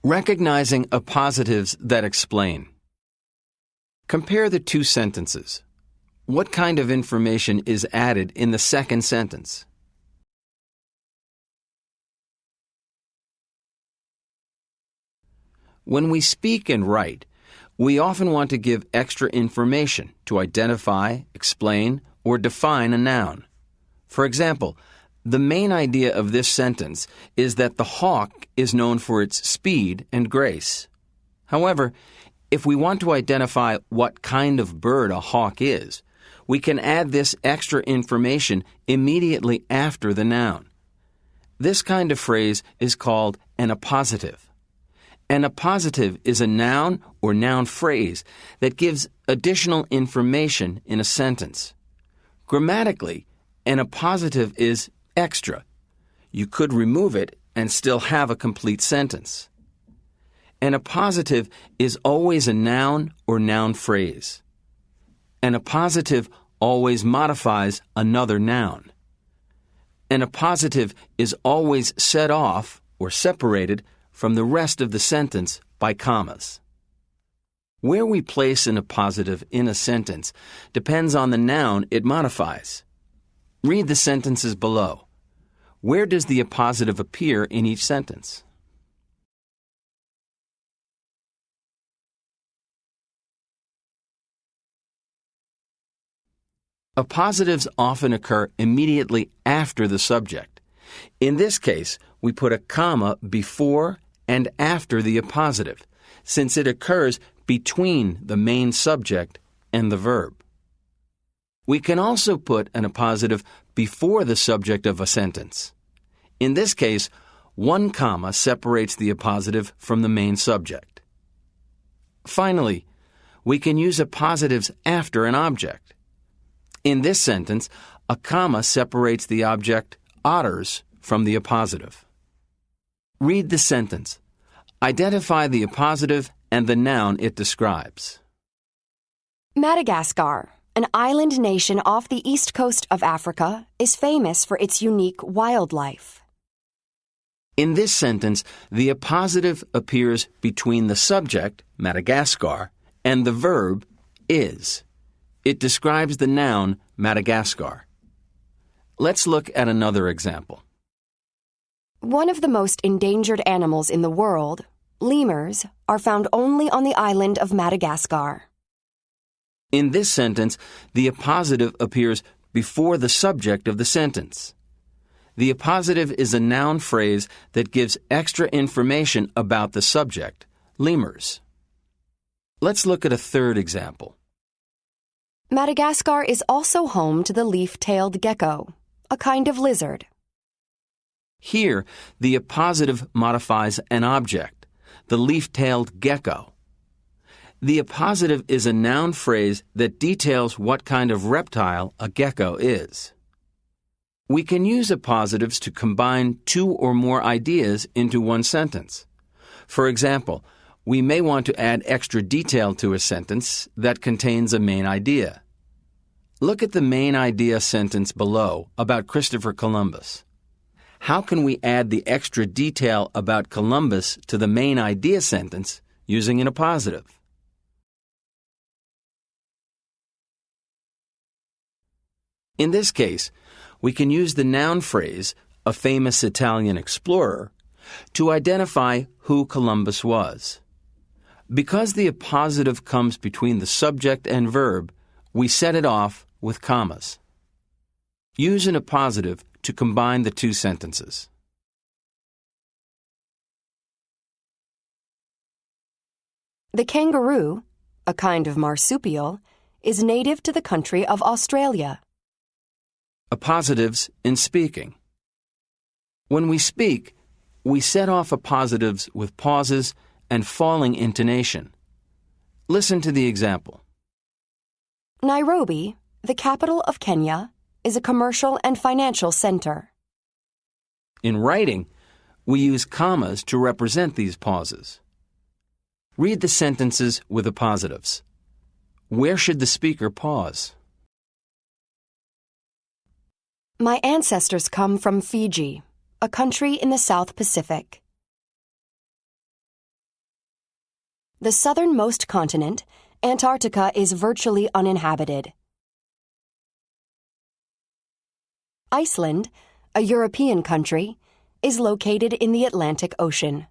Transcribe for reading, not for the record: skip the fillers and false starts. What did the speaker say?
Recognizing appositives that explain. Compare the two sentences. What kind of information is added in the second sentence? When we speak and write, we often want to give extra information to identify, explain, or define a noun. For example, the main idea of this sentence is that the hawk is known for its speed and grace. However, if we want to identify what kind of bird a hawk is, we can add this extra information immediately after the noun. This kind of phrase is called an appositive. An appositive is a noun or noun phrase that gives additional information in a sentence. Grammatically, an appositive is extra. You could remove it and still have a complete sentence. An appositive is always a noun or noun phrase. An appositive always modifies another noun. An appositive is always set off or separated from the rest of the sentence by commas. Where we place an appositive in a sentence depends on the noun it modifies. Read the sentences below. Where does the appositive appear in each sentence? Appositives often occur immediately after the subject. In this case, we put a comma before and after the appositive, since it occurs between the main subject and the verb. We can also put an appositive before the subject of a sentence. In this case, one comma separates the appositive from the main subject. Finally, we can use appositives after an object. In this sentence, a comma separates the object otters from the appositive. Read the sentence. Identify the appositive and the noun it describes. Madagascar, an island nation off the east coast of Africa, is famous for its unique wildlife. In this sentence, the appositive appears between the subject, Madagascar, and the verb, is. It describes the noun, Madagascar. Let's look at another example. One of the most endangered animals in the world, lemurs, are found only on the island of Madagascar. In this sentence, the appositive appears before the subject of the sentence. The appositive is a noun phrase that gives extra information about the subject, lemurs. Let's look at a third example. Madagascar is also home to the leaf-tailed gecko, a kind of lizard. Here, the appositive modifies an object, the leaf-tailed gecko. The appositive is a noun phrase that details what kind of reptile a gecko is. We can use appositives to combine two or more ideas into one sentence. For example, we may want to add extra detail to a sentence that contains a main idea. Look at the main idea sentence below about Christopher Columbus. How can we add the extra detail about Columbus to the main idea sentence using an appositive? In this case, we can use the noun phrase, a famous Italian explorer, to identify who Columbus was. Because the appositive comes between the subject and verb, we set it off with commas. Use an appositive to combine the two sentences. The kangaroo, a kind of marsupial, is native to the country of Australia. Appositives in speaking. When we speak, we set off appositives with pauses and falling intonation. Listen to the example. Nairobi, the capital of Kenya, is a commercial and financial center. In writing, we use commas to represent these pauses. Read the sentences with appositives. Where should the speaker pause? My ancestors come from Fiji, a country in the South Pacific. the southernmost continent, Antarctica is virtually uninhabited. Iceland, a European country, is located in the Atlantic Ocean.